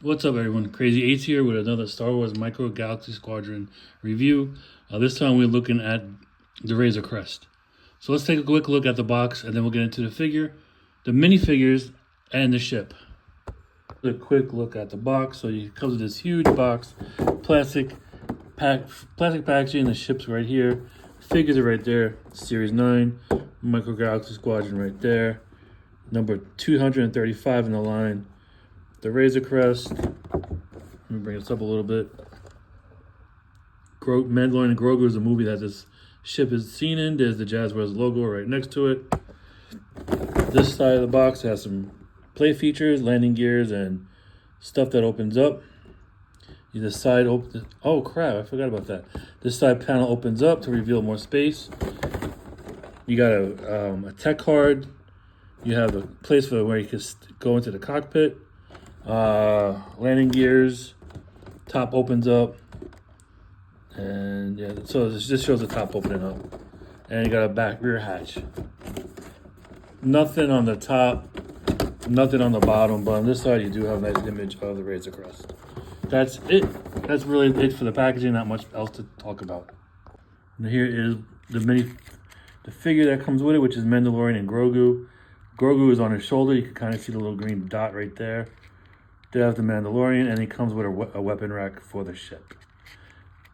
What's up, everyone? Crazy Eights here with another Star Wars Micro Galaxy Squadron review. This time we're looking at the Razorcrest. So let's take a quick look at the box, and then we'll get into the figure, the minifigures, and the ship. A quick look at the box. So it comes with this huge box, plastic packaging. The ship's right here. Figures are right there. Series 9, Micro Galaxy Squadron right there. Number 235 in the line. The Razorcrest. Let me bring this up a little bit. Mandalorian and Grogu is a movie that this ship is seen in. There's the Jazzwares logo right next to it. This side of the box has some play features, landing gears, and stuff that opens up. This side opens. Oh crap! I forgot about that. This side panel opens up to reveal more space. You got a tech card. You have a place for where you can go into the cockpit. Landing gears, top opens up, and yeah, so this just shows the top opening up, and you got a back rear hatch. Nothing on the top, nothing on the bottom, but on this side you do have a nice image of the Razorcrest. That's it. That's really it for the packaging. Not much else to talk about. And here is the figure that comes with it, which is Mandalorian and Grogu. Grogu is on his shoulder. You can kind of see the little green dot right there. They have the Mandalorian, and he comes with a weapon rack for the ship.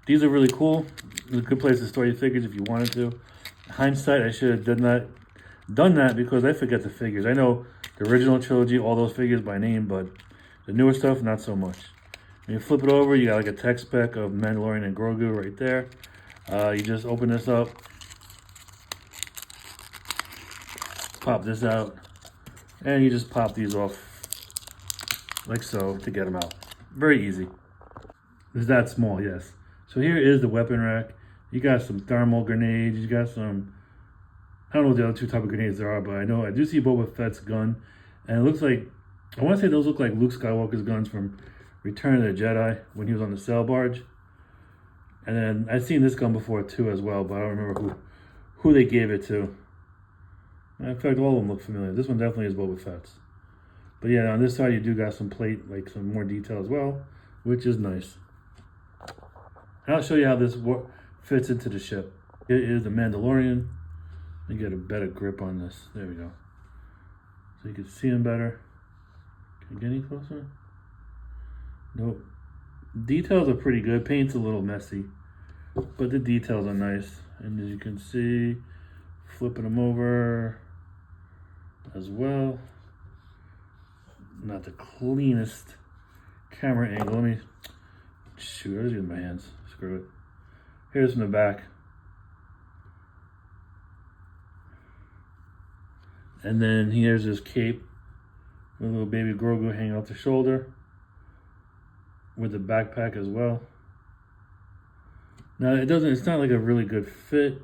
These are really cool. It's a good place to store your figures if you wanted to. In hindsight, I should have done that because I forget the figures. I know the original trilogy, all those figures by name, but the newer stuff, not so much. When you flip it over, you got like a tech spec of Mandalorian and Grogu right there. You just open this up, pop this out, and you just pop these off like so to get them out. Very easy. It's that small, yes. So here is the weapon rack. You got some thermal grenades. You got some, I don't know what the other two type of grenades there are, but I know I do see Boba Fett's gun. And it looks like, I want to say those look like Luke Skywalker's guns from Return of the Jedi when he was on the sail barge. And then I've seen this gun before too as well, but I don't remember who they gave it to. In fact, all of them look familiar. This one definitely is Boba Fett's. But yeah, on this side you do got some plate, like some more detail as well, which is nice. And I'll show you how this fits into the ship. It is the Mandalorian. Let me get a better grip on this. There we go. So you can see him better. Can you get any closer? Nope. Details are pretty good. Paint's a little messy, but the details are nice. And as you can see, flipping them over as well. Not the cleanest camera angle. Let me shoot. I was using my hands. Screw it. Here's from the back. And then here's his cape with a little baby Grogu hanging off the shoulder with the backpack as well. Now it's not like a really good fit.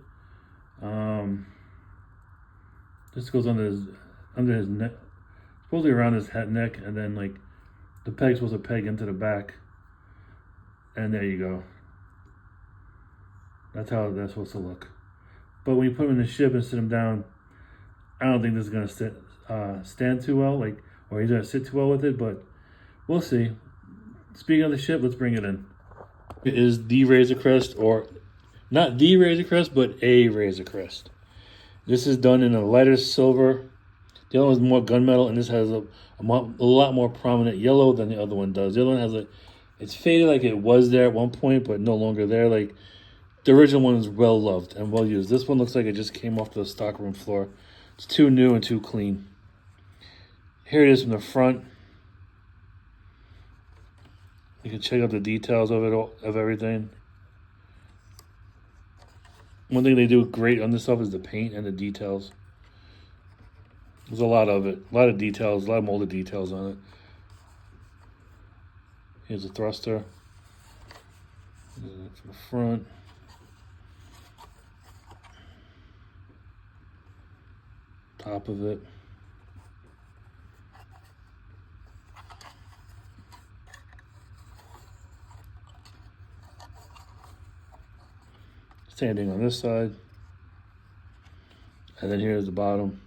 This goes under his neck. Supposedly around his neck, and then like the peg's supposed to peg into the back. And there you go. That's how that's supposed to look. But when you put him in the ship and sit him down, I don't think this is gonna stand too well, or he's gonna sit too well with it, but we'll see. Speaking of the ship, let's bring it in. It is the Razorcrest, or not the Razorcrest, but a Razorcrest. This is done in a lighter silver. The other one's more gunmetal, and this has a lot more prominent yellow than the other one does. The other one has it's faded like it was there at one point, but no longer there. Like the original one is well loved and well used. This one looks like it just came off the stockroom floor. It's too new and too clean. Here it is from the front. You can check out the details of it all, of everything. One thing they do great on this stuff is the paint and the details. There's a lot of it, a lot of details, a lot of molded details on it. Here's a thruster from the front. Top of it. Standing on this side. And then here's the bottom.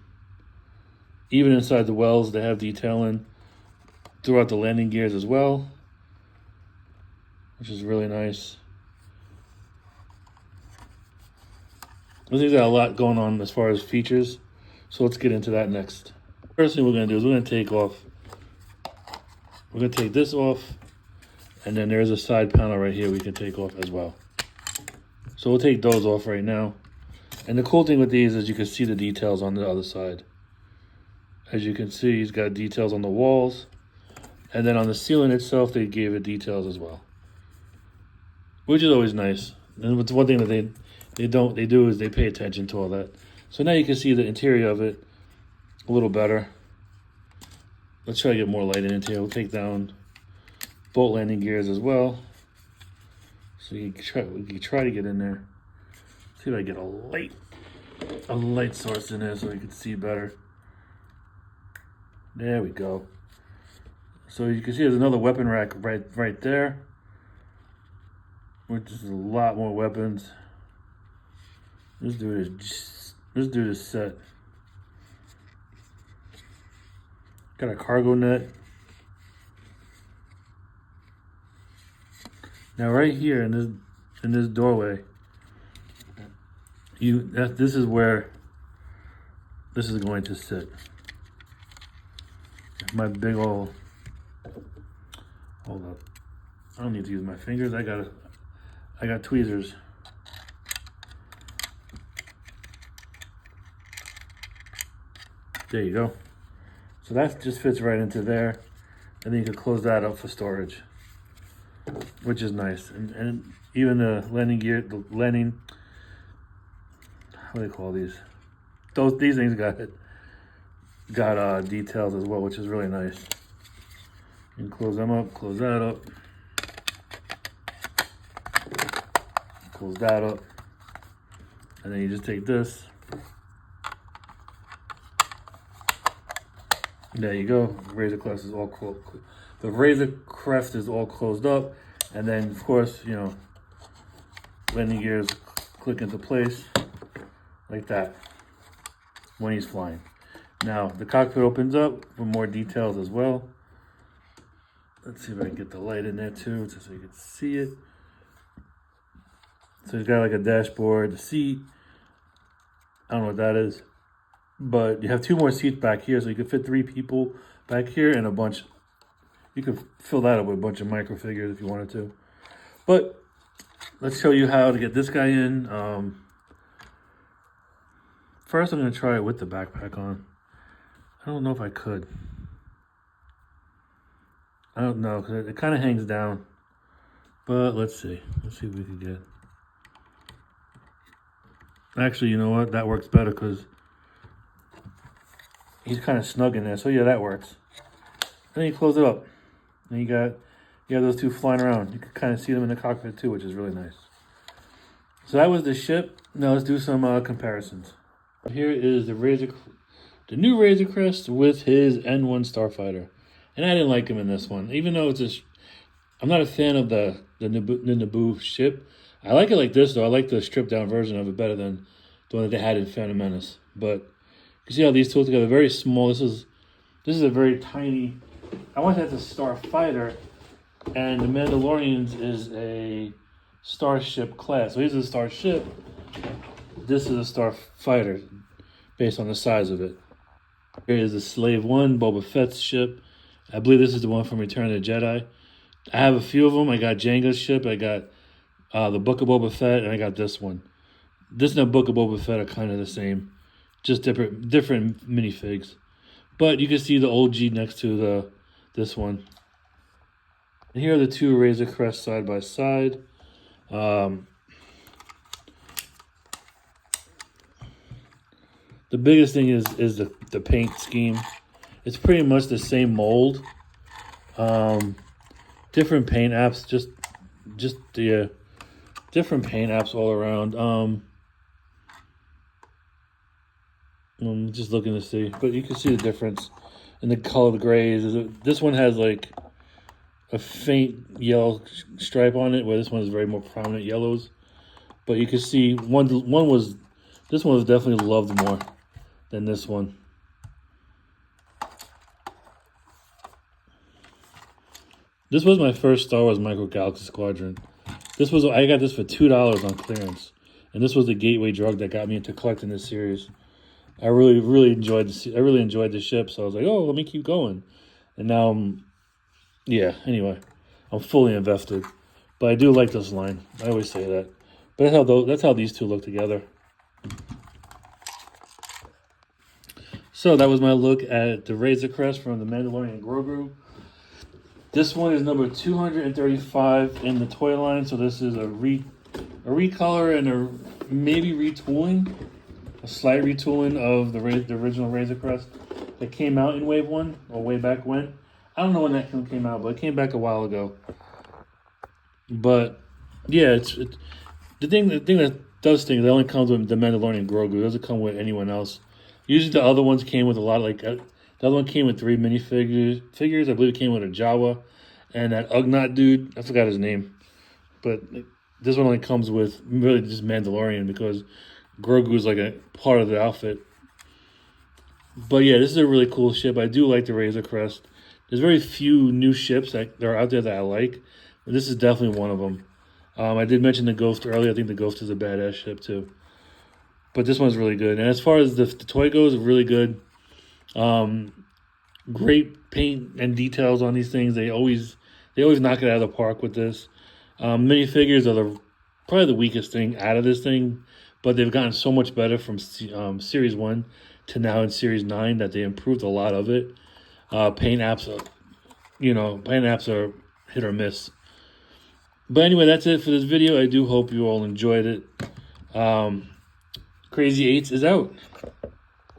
Even inside the wells, they have detailing throughout the landing gears as well, which is really nice. I think got a lot going on as far as features, so let's get into that next. First thing we're going to do is we're going to take this off, and then there's a side panel right here we can take off as well. So we'll take those off right now. And the cool thing with these is you can see the details on the other side. As you can see, he's got details on the walls, and then on the ceiling itself, they gave it details as well, which is always nice. And it's one thing that they do is they pay attention to all that. So now you can see the interior of it a little better. Let's try to get more light into here. We'll take down bolt landing gears as well. So we can try to get in there. See if I get a light source in there so you can see better. There we go. So you can see there's another weapon rack right there, which is a lot more weapons. This dude is set. Got a cargo net. Now right here in this doorway, this is where this is going to sit. My big old, hold up. I don't need to use my fingers. I got tweezers. There you go. So that just fits right into there. And then you can close that up for storage, which is nice. And even the landing gear, how do they call these? These things got details as well, which is really nice. You can close them up, close that up, close that up, and then you just take this. There you go. Razorcrest is all closed. The Razorcrest is all closed up, and then of course, you know, landing gears click into place like that when he's flying. Now the cockpit opens up for more details as well. Let's see if I can get the light in there too, just so you can see it. So he's got like a dashboard, the seat. I don't know what that is, but you have 2 more seats back here, so you can fit 3 people back here and a bunch. You could fill that up with a bunch of micro figures if you wanted to. But let's show you how to get this guy in. First, I'm going to try it with the backpack on. I don't know if I could. I don't know, because it kind of hangs down. But let's see. Let's see if we can get. Actually, you know what? That works better because he's kind of snug in there. So yeah, that works. Then you close it up. And you have those 2 flying around. You can kind of see them in the cockpit too, which is really nice. So that was the ship. Now let's do some comparisons. Here is the new Razorcrest with his N1 Starfighter. And I didn't like him in this one. Even though I'm not a fan of the Naboo ship. I like it like this though. I like the stripped down version of it better than the one that they had in Phantom Menace. But you see how these two together, very small. This is a very tiny. I want that to Starfighter, and the Mandalorians is a Starship class. So he's a Starship. This is a Starfighter, based on the size of it. Here is the Slave One, Boba Fett's ship. I believe this is the one from Return of the Jedi. I have a few of them. I got Jango's ship. I got the Book of Boba Fett, and I got this one. This and the Book of Boba Fett are kind of the same, just different minifigs. But you can see the OG next to this one. And here are the 2 Razorcrest side by side. The biggest thing is the paint scheme. It's pretty much the same mold. Different paint apps, just the different paint apps all around. I'm just looking to see, but you can see the difference in the color of the grays. This one has like a faint yellow stripe on it, where this one is very more prominent yellows. But you can see this one was definitely loved more than this one. This was my first Star Wars Micro Galaxy Squadron. I got this for $2 on clearance, and this was the gateway drug that got me into collecting this series. I really enjoyed the ship, so I was like, oh, let me keep going. And now, yeah. Anyway, I'm fully invested, but I do like this line. I always say that. But that's how these two look together. So that was my look at the Razorcrest from the Mandalorian Grogu. This one is number 235 in the toy line. So this is a recolor and a maybe retooling, a slight retooling of the original Razorcrest that came out in Wave 1 or way back when. I don't know when that came out, but it came back a while ago. But yeah, it's the thing that does stink. It only comes with the Mandalorian Grogu. It doesn't come with anyone else. Usually the other ones came with a lot, like the other one came with 3 minifigures. I believe it came with a Jawa and that Ugnaught dude. I forgot his name, but this one only comes with really just Mandalorian because Grogu is like a part of the outfit. But yeah, this is a really cool ship. I do like the Razorcrest. There's very few new ships that are out there that I like, but this is definitely one of them. I did mention the Ghost earlier. I think the Ghost is a badass ship too. But this one's really good. And as far as the toy goes, really good. Great paint and details on these things. They always knock it out of the park with this. Minifigures are probably the weakest thing out of this thing, but they've gotten so much better from Series 1 to now in Series 9 that they improved a lot of it. Paint apps are hit or miss. But anyway, that's it for this video. I do hope you all enjoyed it. Crazy 8s is out.